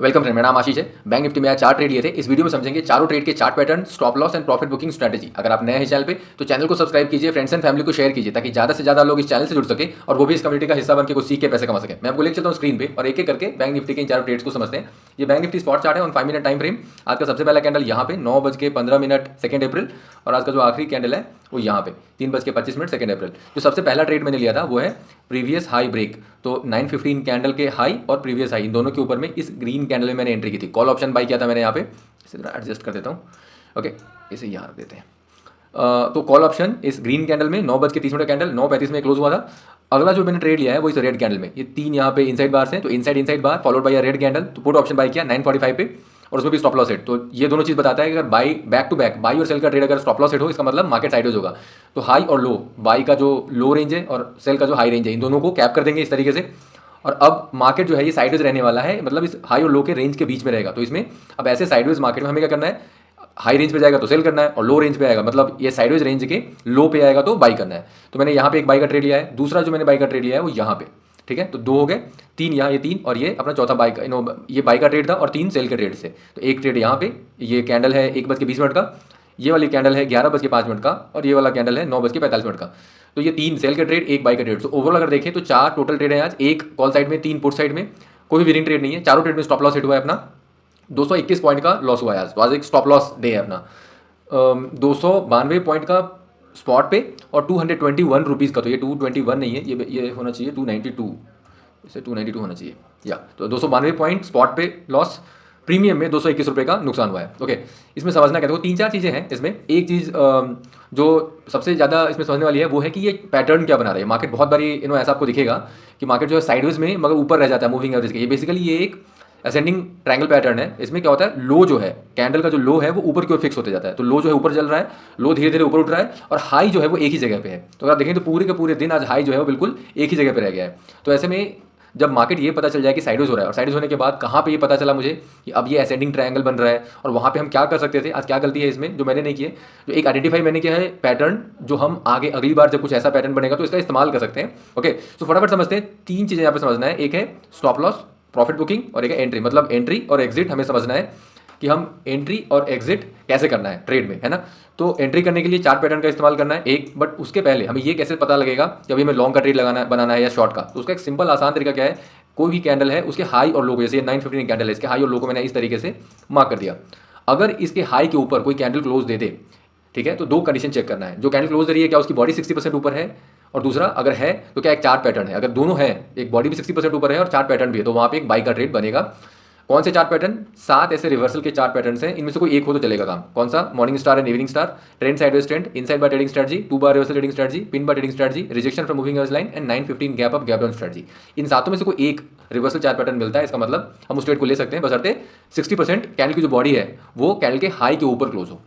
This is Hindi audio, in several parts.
वेलकम फ्रेंड, मेरा नाम आशीष है। बैंक निफ्टी में आज 4 ट्रेड लिए थे। इस वीडियो में समझेंगे चारों ट्रेड के chart pattern, stop loss and profit booking strategy. अगर आप नए हैं चैनल पे तो चैनल को सब्सक्राइब कीजिए, फ्रेंड्स एंड फैमिली को शेयर कीजिए ताकि ज़्यादा से ज़्यादा लोग इस चैनल से जुड़ सके और वो भी इस कम्युनिटी का हिस्सा बनकर कुछ सीख के पैसे कमा सके। मैं आपको लेकर चलता हूँ स्क्रीन पे और एक एक करके बैंक निफ्टी के इन चारों ट्रेड्स को समझते हैं। ये बैंक निफ्टी स्पॉट चार्ट है ऑन 5 मिनट टाइम फ्रेम। आज का सबसे पहला कैंडल यहाँ पे 9:15 2 अप्रैल और आज का जो आखिरी कैंडल है वो यहाँ पे 3:25 2 अप्रैल। जो सबसे पहला ट्रेड मैंने लिया था वो है प्रीवियस हाई ब्रेक, तो 9:15 कैंडल के हाई और प्रीवियस हाई इन दोनों के ऊपर में इस ग्रीन कैंडल में मैंने एंट्री की थी। कॉल ऑप्शन बाई किया था मैंने यहाँ पे, इसे थोड़ा एडजस्ट कर देता हूँ। ओके, इसे यहाँ रख देते हैं। तो कॉल ऑप्शन इस ग्रीन कैंडल में 9:30 कैंडल 9:35 में क्लोज हुआ था। अगला जो मैंने ट्रेड लिया है वो इस रेड कैंडल में, ये तीन यहाँ पे इनसाइड बार्स हैं, तो inside bar followed by red candle, तो पुट ऑप्शन बाई किया 9:45 पे और उसमें भी स्टॉप लॉस हिट। तो ये दोनों चीज़ बताता है कि अगर buy back to back buy और सेल का ट्रेड अगर स्टॉप लॉस हिट हो, इसका मतलब मार्केट साइडवेज होगा। तो हाई और लो, बाई का जो लो रेंज है और सेल का जो हाई रेंज है, इन दोनों को कैप कर देंगे इस तरीके से। और अब मार्केट जो है ये साइडवेज रहने वाला है, मतलब इस हाई और लो के रेंज के बीच में रहेगा। तो इसमें अब ऐसे साइडवेज मार्केट में हमें क्या करना है, हाई रेंज पे जाएगा तो सेल करना है और लो रेंज पे आएगा मतलब ये साइडवेज रेंज के लो पे आएगा तो बाई करना है। तो मैंने यहाँ पे एक बाई का ट्रेड लिया है। दूसरा जो मैंने बाई का ट्रेड लिया है वो यहाँ पे, ठीक है। तो दो हो गए, तीन यहाँ, ये तीन और ये अपना चौथा बाई का, ये बाई का ट्रेड था और तीन सेल के ट्रेड से। तो एक ट्रेड यहाँ पे, ये कैंडल है 1:20 का, ये वाली कैंडल है 11:05 का और ये वाला कैंडल है 9:45 का। तो ये तीन सेल के ट्रेड, एक बाई का ट्रेड। तो ओवरऑल अगर देखें तो 4 टोटल ट्रेड है आज, एक कॉल साइड में, 3 पुट साइड में, कोई विनिंग ट्रेड नहीं है। चारों ट्रेड में स्टॉप लॉस हिट हुआ है अपना। 221 पॉइंट का लॉस हुआ है आज, तो आज एक स्टॉप लॉस डे है अपना। 292 पॉइंट का स्पॉट पे और 221 रुपीज़ का, तो ये 221 नहीं है, ये होना चाहिए 292, इसे 292 होना चाहिए या। तो 292 पॉइंट स्पॉट पे लॉस, प्रीमियम में 221 रुपये का नुकसान हुआ है। ओके, इसमें समझना क्या, देखो 3-4 चीज़ें हैं इसमें। एक चीज़ जो सबसे ज़्यादा इसमें समझने वाली है वो है कि ये पैटर्न क्या बना रही है मार्केट। बहुत बारी ऐसा आपको दिखेगा कि मार्केट जो है साइडवेज में मगर ऊपर रह जाता है मूविंग एवरेज के। ये बेसिकली ये एक असेंडिंग ट्रायंगल पैटर्न है। इसमें क्या होता है, लो जो है कैंडल का जो लो है वो ऊपर की ओर फिक्स होते जाता है। तो लो जो है ऊपर चल रहा है, लो धीरे धीरे ऊपर उठ रहा है और हाई जो है वो एक ही जगह पे है। तो अगर आप देखें तो पूरे के पूरे दिन आज हाई जो है वो बिल्कुल एक ही जगह पे रह गया है। तो ऐसे में जब मार्केट ये पता चल जाए कि साइडवेज हो रहा है, और साइडवेज होने के बाद कहाँ पे ये पता चला मुझे कि अब ये असेंडिंग ट्रायंगल बन रहा है, और वहाँ पे हम क्या कर सकते थे। आज क्या गलती है इसमें जो मैंने नहीं की है, जो एक आइडेंटिफाई मैंने किया है पैटर्न, जो हम आगे अगली बार जब कुछ ऐसा पैटर्न बनेगा तो इसका इस्तेमाल कर सकते हैं। ओके, तो फटाफट समझते हैं। 3 चीज़ें यहाँ पे समझना है, एक है स्टॉप लॉस, प्रॉफिट बुकिंग और एक है एंट्री। मतलब एंट्री और एग्जिट हमें समझना है कि हम एंट्री और एग्जिट कैसे करना है ट्रेड में, है ना। तो एंट्री करने के लिए 4 पैटर्न का इस्तेमाल करना है एक, बट उसके पहले हमें ये कैसे पता लगेगा कि अभी हमें लॉन्ग का ट्रेड बनाना है या शॉर्ट का। तो उसका एक सिंपल आसान तरीका क्या है, कोई भी कैंडल है उसके हाई और लो को, जैसे ये 9:15 कैंडल है, इसके हाई और लो को मैंने इस तरीके से मार्क कर दिया। अगर इसके हाई के ऊपर कोई कैंडल क्लोज दे दे, ठीक है, तो 2 कंडीशन चेक करना है। जो कैंडल क्लोज दे रही है क्या उसकी बॉडी 60% ऊपर है, और दूसरा अगर है तो क्या एक चार्ट पैटर्न है। अगर दोनों है, एक बॉडी भी 60% ऊपर है और चार्ट पैटर्न भी है, तो वहाँ पे एक बाई का ट्रेड बनेगा। कौन से चार्ट पैटर्न, 7 ऐसे रिवर्सल के चार्ट पैटर्न्स हैं, इनमें से कोई एक हो तो चलेगा काम। कौन सा, morning star and evening star, trend sideways trend, inside bar trading strategy, 2 bar reversal trading strategy, pin bar trading strategy, rejection from moving average line and 9:15 gap up gap down strategy. इन सातों में से कोई एक रिवर्सल चार्ट पैटर्न मिलता है, इसका मतलब हम उस ट्रेड को ले सकते हैं, बशर्ते 60% कैंडल की जो बॉडी है वो कैंडल के हाई के ऊपर क्लोज हो।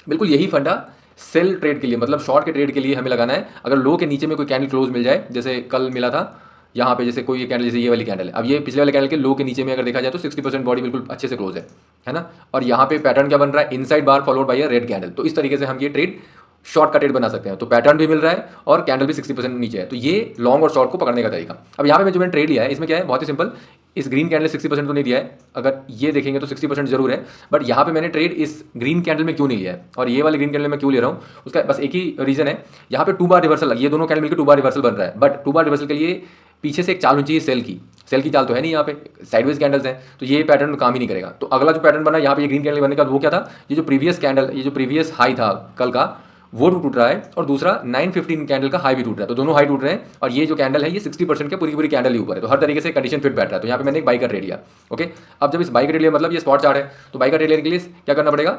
बिल्कुल यही फंडा सेल ट्रेड के लिए, मतलब शॉर्ट के ट्रेड के लिए हमें लगाना है। अगर लो के नीचे में कोई कैंडल क्लोज मिल जाए, जैसे कल मिला था यहाँ पे, जैसे कोई ये कैंडल, जैसे ये वाली कैंडल है, अब ये पिछले वाले कैंडल के लो के नीचे में अगर देखा जाए तो 60% बॉडी बिल्कुल अच्छे से क्लोज है ना। और यहाँ पे पैटर्न क्या बन रहा है, inside bar followed by red candle. तो इस तरीके से हम ये ट्रेड शॉर्ट का ट्रेड बना सकते हैं। तो पैटर्न भी मिल रहा है और कैंडल भी 60% नीचे है। तो ये लॉन्ग और शॉर्ट को पकड़ने का तरीका। अब यहाँ पे जो मैंने ट्रेड लिया है इसमें क्या है, बहुत ही सिंपल। इस ग्रीन कैंडल 60% तो नहीं दिया है, अगर ये देखेंगे तो 60% जरूर है, बट यहाँ पे मैंने ट्रेड इस ग्रीन कैंडल में क्यों नहीं लिया है और ये वाले ग्रीन कैंडल में क्यों ले रहा हूँ, उसका बस एक ही रीजन है। यहाँ पे 2 बार रिवर्सल, ये दोनों कैंडल मिलकर 2 बार रिवर्सल बन रहा है, बट 2 बार रिवर्सल के लिए पीछे से एक चाल होनी चाहिए सेल की चाल तो है नहीं, यहाँ पे साइडवेज कैंडल्स हैं, तो ये पैटर्न काम ही नहीं करेगा। तो अगला जो पैटर्न बना यहाँ पे ये ग्रीन कैंडल बनने का, वो क्या था, ये जो प्रीवियस कैंडल, ये जो प्रीवियस हाई था कल का वो टूट रहा है, और दूसरा 9:15 कैंडल का हाई भी टूट रहा है। तो दोनों हाई टूट रहे हैं और ये जो कैंडल है ये 60% के पूरी कैंडल ही ऊपर है। तो हर तरीके से कंडीशन फिट बैठ रहा है। तो यहाँ पे मैंने एक बाई का ट्रेड लिया। ओके, अब जब इस बाई का ट्रेड लिया, मतलब ये स्पॉट चार्ट है, तो बाई का ट्रेड लेने के लिए क्या करना पड़ेगा,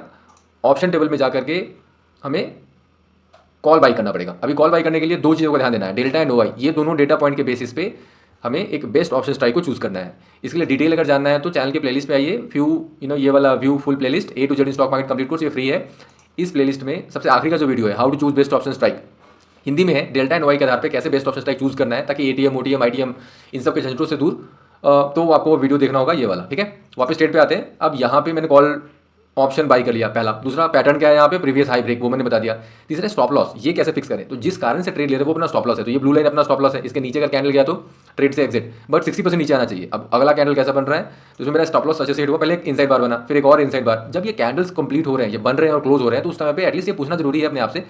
ऑप्शन टेबल में जाकर के हमें कॉल बाई करना पड़ेगा। अभी कॉल बाई करने के लिए 2 चीज़ों का ध्यान देना है, डेल्टा एंड ओवाई। ये दोनों डेटा पॉइंट के बेसिस पे हमें एक बेस्ट ऑप्शन स्ट्राइक को चूज करना है। इसके लिए डिटेल अगर जानना है तो चैनल के प्लेलिस्ट पे आइए, ये वाला view full playlist A to Z stock market complete course, ये फ्री है। इस प्लेलिस्ट में सबसे आखिरी का जो वीडियो है, how to choose best option strike, Hindi में है, डेल्टा एंड वाई के आधार पे कैसे बेस्ट ऑप्शन स्ट्राइक चूज करना है ताकि ATM OTM ITM इन सब के झंझटों से दूर। तो आपको वीडियो देखना होगा ये वाला, ठीक है। वापस स्टेट पे आते हैं। अब यहाँ पे मैंने कॉल ऑप्शन बाई कर लिया पहला। दूसरा पैटर्न क्या है यहाँ पे, प्रीवियस हाई ब्रेक, वो मैंने बता दिया। तीसरा स्टॉप लॉस, ये कैसे फिक्स करें, तो जिस कारण से ट्रेड ले रहे हैं वो अपना स्टॉप लॉस है, तो ये ब्लू लाइन अपना स्टॉप लॉस है, इसके नीचे का कैंडल गया तो ट्रेड से एग्जिट, बट 60% नीचे आना चाहिए। अब अगला कैंडल कैसा बन रहा है, तो इसमें मेरा स्टॉप लॉस अच्छे से हिट हुआ, पहले एक इनसाइड बार बना, फिर एक और इनसाइड बार। जब ये कैंडल्स कंप्लीट हो रहे हैं, ये बन रहे हैं और क्लोज हो रहे हैं, तो उस टाइम पे एटलीस्ट ये पूछना जरूरी है अपने आप से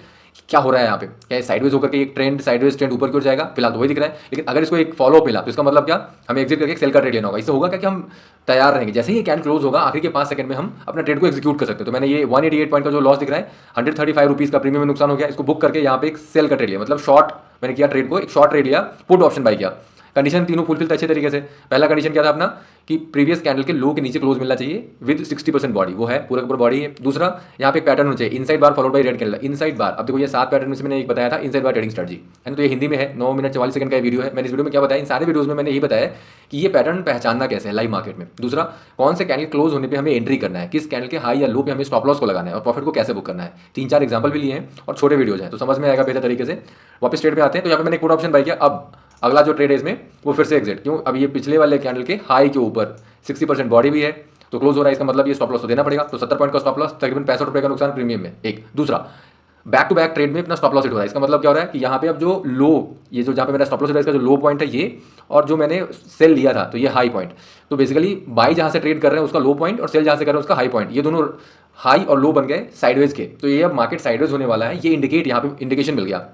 क्या हो रहा है यहाँ पे, क्या साइडवेज होकर के एक ट्रेंड साइडवेज ट्रेंड ऊपर की ओर जाएगा, फिलहाल तो वही दिख रहा है। लेकिन अगर इसको एक फॉलो अप मिला तो इसका मतलब क्या, हमें एग्जिट करके सेल का ट्रेड लेना होगा। इससे होगा क्या कि हम तैयार रहेंगे, जैसे ही कैंडल क्लोज होगा आखिर के 5 सेकंड में हम अपना ट्रेड को एग्जीक्यूट कर सकते हैं। तो मैंने ये 188 पॉइंट का जो लॉस दिख रहा है, 135 रुपीज का प्रीमियम में नुकसान हो गया, इसको बुक करके यहाँ पे एक सेल का ट्रेड लिया, मतलब शॉर्ट मैंने किया ट्रेड को, एक शॉर्ट ट्रेड लिया, पुट ऑप्शन बाई किया। कंडीशन तीनों फुलफिल अच्छे तरीके से। पहला कंडीशन क्या था अपना कि प्रीवियस कैंडल के लो के नीचे क्लोज मिलना चाहिए विद 60% बॉडी, वो है पूरा पूरा बॉडी है। दूसरा यहाँ पे एक पैटर्न होना चाहिए, inside bar followed by red candle, inside bar. अब देखो ये 7 पैटर्न में से मैंने एक बताया था इनसाइड बार ट्रेडिंग स्ट्रेटजी है ना, तो ये हिंदी में है, 9 मिनट 44 सेकंड का वीडियो है। मैंने इस वीडियो में क्या बताया, इन सारे वीडियोज में मैंने यही बताया कि ये पैटर्न पहचानना कैसे है लाइव मार्केट में। दूसरा कौन से कैंडल क्लोज होने पर हमें एंट्री करना है, किस कैंडल के हाई या लो पे हमें स्टॉप लॉस को लगाना है, और प्रॉफिट को कैसे बुक करना है। 3-4 एग्जाम्पल भी लिए हैं और छोटे वीडियोज हैं, तो समझ में आएगा बेहतर तरीके से। वापस ट्रेड में आते हैं, तो यहाँ पे मैंने पुट ऑप्शन बाई किया। अब अगला जो ट्रेड है इसमें वो फिर से एग्जिट, क्यों, अब ये पिछले वाले कैंडल के हाई के ऊपर 60% बॉडी भी है तो क्लोज हो रहा है, इसका मतलब ये स्टॉप लॉस तो देना पड़ेगा। तो 70 पॉइंट का स्टॉप लॉस, तकरीबन 65 रुपये का नुकसान प्रीमियम में एक। दूसरा बैक टू बैक ट्रेड में अपना स्टॉप लॉस हिट हो रहा है, इसका मतलब क्या हो रहा है कि यहाँ पे अब जो लो, ये जो जहाँ पे मेरा स्टॉप लॉस हिट है इसका जो लो पॉइंट है ये, और जो मैंने सेल लिया था तो ये हाई पॉइंट। तो बेसिकली बाई जहाँ से ट्रेड कर रहे हैं उसका लो पॉइंट और सेल जहाँ से कर रहे हैं उसका हाई पॉइंट, ये दोनों हाई और लो बन गए साइडवेज के। तो ये अब मार्केट साइडवेज होने वाला है, ये इंडिकेट यहाँ पे इंडिकेशन मिल गया।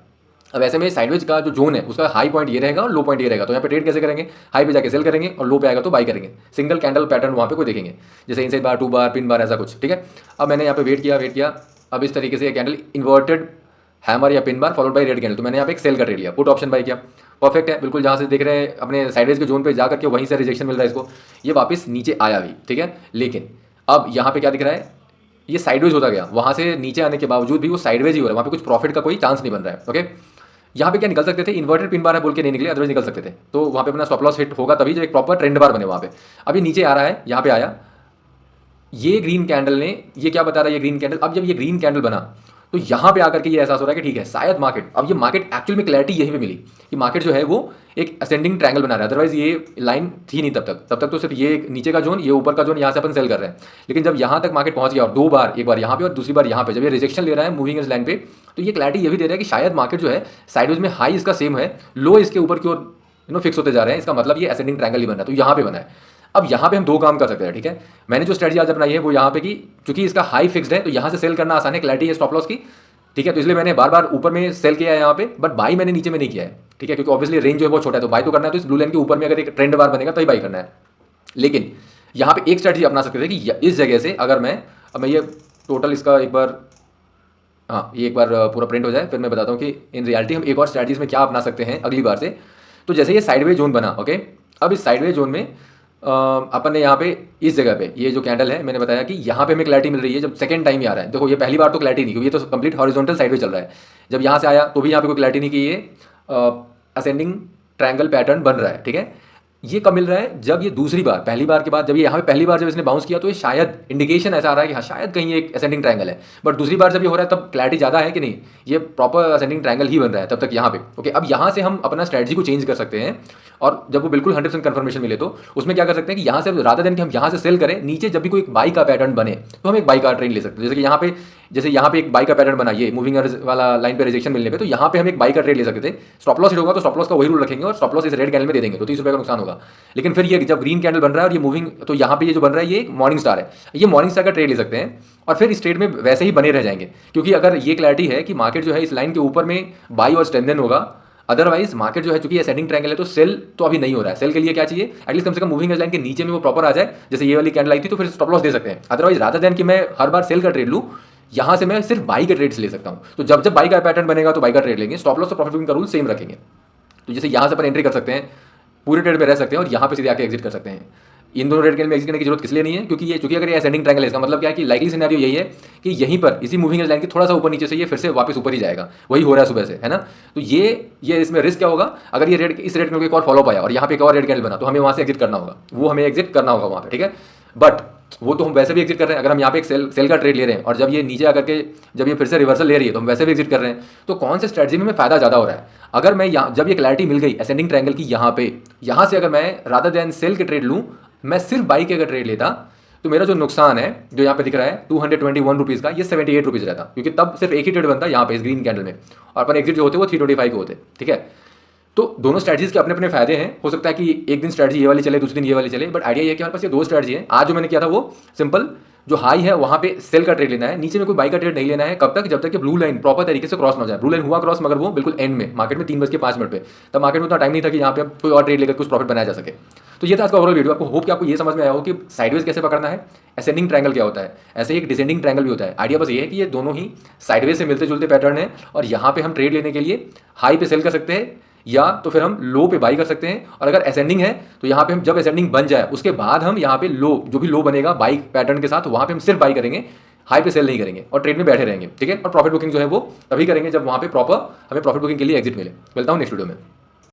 अब ऐसे में साइडवेज का जो जोन है उसका हाई पॉइंट ये रहेगा और लो पॉइंट ये रहेगा। तो यहाँ पे ट्रेड कैसे करेंगे, हाई पे जाके सेल करेंगे और लो पे आएगा तो बाई करेंगे। सिंगल कैंडल पैटर्न वहाँ पे कोई देखेंगे, जैसे इनसाइड बार, 2 बार, पिन बार, ऐसा कुछ, ठीक है। अब मैंने यहाँ पे वेट किया। अब इस तरीके से कैंडल इन्वर्टेड हैमर या pin bar followed by red candle, तो मैंने यहाँ पे एक सेल का ट्रेड लिया, पुट ऑप्शन बाई किया। परफेक्ट है, बिल्कुल जहाँ से देख रहे हैं अपने साइडवेज के जोन पे जाकर के वहीं से रिजेक्शन मिल रहा है इसको, ये वापस नीचे आया भी, ठीक है। लेकिन अब यहाँ पे क्या दिख रहा है, ये साइडवेज होता गया, वहाँ से नीचे आने के बावजूद भी वो साइडवेज ही हो रहा है, वहाँ पे कुछ प्रॉफिट का कोई चांस नहीं बन रहा है। ओके, यहाँ पे क्या निकल सकते थे, इन्वर्टेड पिन बार है बोल के नहीं निकले, अदरवाइज निकल सकते थे। तो वहाँ पे अपना स्टॉप लॉस हिट होगा तभी जब एक प्रॉपर ट्रेंड बार बने वहाँ पे। अभी नीचे आ रहा है, यहाँ पे आया, ये ग्रीन कैंडल ने, ये क्या बता रहा है ये ग्रीन कैंडल, अब जब ये ग्रीन कैंडल बना तो यहाँ पे आकर के ये एहसास हो रहा है कि ठीक है शायद मार्केट, अब ये मार्केट एक्चुअल में क्लैरिटी यहीं पे मिली कि मार्केट जो है वो एक असेंडिंग ट्रायंगल बना रहा है, अदरवाइज ये लाइन थी नहीं तब तक तो सिर्फ ये नीचे का जोन, ये ऊपर का जोन, यहाँ से अपन सेल कर रहे हैं। लेकिन जब यहाँ तक मार्केट पहुंच गया और 2 बार, एक बार यहाँ पे और दूसरी बार यहाँ पे, जब ये रिजेक्शन ले रहा है मूविंग एज लाइन पे, तो ये क्लैरिटी ये भी दे रहा है कि शायद मार्केट जो है साइडवेज में हाई इसका सेम है, लो इसके ऊपर की ओर फिक्स होते जा रहे हैं, इसका मतलब ये असेंडिंग ट्रायंगल ही बन रहा है। तो यहाँ पे बना है। अब यहाँ पे हम 2 काम कर सकते हैं, ठीक है। मैंने जो स्ट्रेटजी आज अपनाई है वो यहाँ पे कि चूंकि इसका हाई फिक्स्ड है तो यहाँ से सेल करना आसान है, क्लैरिटी है स्टॉप लॉस की, ठीक है। तो इसलिए मैंने बार बार ऊपर में सेल किया है यहाँ पे, बट बाई मैंने नीचे में नहीं किया है, ठीक है, क्योंकि ऑब्वियसली रेंज जो है बहुत छोटा है, तो बाई तो करना है तो इस ब्लू लाइन के ऊपर में अगर एक ट्रेंड बार बनेगा तभी बाई करना है। लेकिन यहाँ पे एक स्ट्रेटजी अपना सकते थे कि इस जगह से अगर मैं ये टोटल इसका एक बार, हाँ ये एक बार पूरा प्रिंट हो जाए फिर मैं बताता हूँ कि इन रियलिटी हम एक और स्ट्रेटजीज में क्या अपना सकते हैं अगली बार से। तो जैसे ये साइडवे जोन बना, ओके, अब इस साइडवे जोन में अपन ने यहाँ पे इस जगह पे ये जो कैंडल है मैंने बताया कि यहाँ पे हमें क्लैरिटी मिल रही है जब सेकंड टाइम ही आ रहा है। देखो ये पहली बार तो क्लैरिटी नहीं, क्योंकि ये तो कंप्लीट हॉरिजॉन्टल साइड में चल रहा है। जब यहाँ से आया तो भी यहाँ पे कोई क्लैरिटी नहीं कि ये असेंडिंग ट्रायंगल पैटर्न बन रहा है, ठीक है। ये कब मिल रहा है, जब ये दूसरी बार, पहली बार के बाद जब ये यहाँ पे पहली बार जब इसने बाउंस किया तो ये शायद इंडिकेशन ऐसा आ रहा है कि हाँ शायद कहीं एक असेंडिंग ट्रायंगल है। बट दूसरी बार जब ये हो रहा है तब क्लैरिटी ज़्यादा है कि नहीं ये प्रॉपर असेंडिंग ट्रायंगल ही बन रहा है तब तक यहाँ पे। ओके, अब यहाँ से हम अपना स्ट्रेटजी को चेंज कर सकते हैं और जब वो बिल्कुल 100% कंफर्मेशन मिले तो उसमें क्या कर सकते हैं कि यहाँ से रादर देन कि हम यहाँ से सेल करें, नीचे जब भी कोई बाई का पैटर्न बने तो हम एक बाई का ट्रेंड ले सकते हैं। जैसे यहाँ पे एक बाई का पैटर्न बना, ये मूविंग वाला लाइन पे रिजेक्शन मिलने पे, तो यहाँ पे हम एक बाई का ट्रेड ले सकते थे। स्टॉप लॉस हिट होगा तो स्टॉप लॉस का वही रूल रखेंगे और स्टॉप लॉस इस रेड कैंडल में दे देंगे तो 30 रुपये का नुकसान होगा। लेकिन फिर ये जब ग्रीन कैंडल बन रहा है और ये मूविंग, तो यहाँ पे ये जो बन रहा है ये मॉर्निंग स्टार है, ये मॉर्निंग स्टार का ट्रेड ले सकते हैं और फिर इस ट्रेड में वैसे ही बने रह जाएंगे। क्योंकि अगर ये क्लैरिटी है कि मार्केट जो है इस लाइन के ऊपर में बाई और स्ट्रेंथन होगा, अदरवाइज मार्केट जो है चूंकि ये सेटिंग ट्रायंगल है तो सेल तो अभी नहीं हो रहा है। सेल के लिए क्या चाहिए, एटलीस्ट कम से कम मूविंग एज लाइन के नीचे में वो प्रॉपर आ जाए, जैसे ये वाली कैंडल आई थी, तो फिर स्टॉप लॉस दे सकते हैं। अदरवाइज रादर देन कि मैं हर बार सेल का ट्रेड लूँ, यहाँ से मैं सिर्फ बाई के ट्रेड्स ले सकता हूँ। तो जब बाई का पैटर्न बनेगा तो बाई का ट्रेड लेंगे, स्टॉप लॉस और प्रॉफिट बुकिंग का रूल सेम रखेंगे। तो जैसे यहाँ से अपन एंट्री कर सकते हैं, पूरे ट्रेड में रह सकते हैं और यहाँ पे सीधे आके एग्जिट कर सकते हैं। इन दोनों रेड कैंडल में एग्जिट करने की जरूरत किस लिए नहीं है, क्योंकि अगर ये असेंडिंग ट्रायंगल है, इसका मतलब क्या है कि लाइकली सिनेरियो यही है कि यहीं पर इसी मूविंग लाइन के थोड़ा सा ऊपर नीचे से ये फिर से वापस ऊपर ही जाएगा, वही हो रहा है सुबह से, है ना। तो ये इसमें रिस्क क्या होगा, अगर ये रेड इस रेड कैंडल एक और फॉलो पाया और यहाँ पे एक और रेड कैंडल बना तो हमें वहाँ से एग्जिट करना होगा, वो हमें एग्जिट करना होगा वहाँ पे, ठीक है। बट वो तो हम वैसे भी एग्जिट कर रहे हैं, अगर हम यहाँ पे एक सेल का ट्रेड ले रहे हैं और जब ये नीचे आकर के जब ये फिर से रिवर्सल ले रही है तो हम वैसे भी एग्जिट कर रहे हैं। तो कौन से स्ट्रेटजी में फायदा ज़्यादा हो रहा है, अगर मैं जब ये क्लैरिटी मिल गई असेंडिंग ट्रायंगल की यहाँ से अगर मैं रादर देन सेल के ट्रेड लूँ, मैं सिर्फ बाई के अगर ट्रेड लेता तो मेरा जो नुकसान है जो यहाँ पे दिख रहा है 221 रुपीज़ का, ये 78 रुपीज़ रहता, क्योंकि तब सिर्फ एक ही ट्रेड बनता है यहाँ पे इस ग्रीन कैंडल में, और अपन एग्जिट जो होते हैं वो 325 के होते, ठीक है। तो दोनों स्ट्रैटेजीज के अपने अपने फायदे हैं। हो सकता है कि एक दिन स्ट्रैटेजी ये वाली चले, दूसरे दिन ये वाली चले, बट आइडिया ये है कि हमारे पास ये दो स्ट्रैटेजी है। आज जो मैंने किया था वो सिंपल, जो हाई है वहाँ पे सेल का ट्रेड लेना है, नीचे में कोई बाई का ट्रेड नहीं लेना है। कब तक? जब तक कि ब्लू लाइन प्रॉपर तरीके से क्रॉस ना हो जाए। ब्लू लाइन हुआ क्रॉस, मगर वो बिल्कुल एंड में, मार्केट में 3:05 पे, तब मार्केट में उतना टाइम नहीं था कि यहाँ पे कोई और ट्रेड लेकर कुछ प्रॉफिट बनाया जा सके। तो ये था आज का ओवरऑल वीडियो। आपको होप कि आपको ये समझ में आया हो कि साइडवेज कैसे पकड़ना है, असेंडिंग ट्रायंगल क्या होता है, ऐसे ही एक डिसेंडिंग ट्रायंगल भी होता है। आइडिया बस ये है कि ये दोनों ही साइडवेज से मिलते जुलते पैटर्न है, और यहाँ पे हम ट्रेड लेने के लिए हाई पे सेल कर सकते हैं, या तो फिर हम लो पे बाई कर सकते हैं। और अगर असेंडिंग है तो यहाँ पे हम जब असेंडिंग बन जाए उसके बाद हम यहाँ पे लो, जो भी लो बनेगा बाई पैटर्न के साथ, वहाँ पे हम सिर्फ बाई करेंगे, हाई पे सेल नहीं करेंगे और ट्रेड में बैठे रहेंगे, ठीक है। और प्रॉफिट बुकिंग जो है वो तभी करेंगे जब वहाँ पे प्रॉपर हमें प्रॉफिट बुकिंग के लिए एग्जिट मिले। मिलता हूँ नेक्स्ट वीडियो में।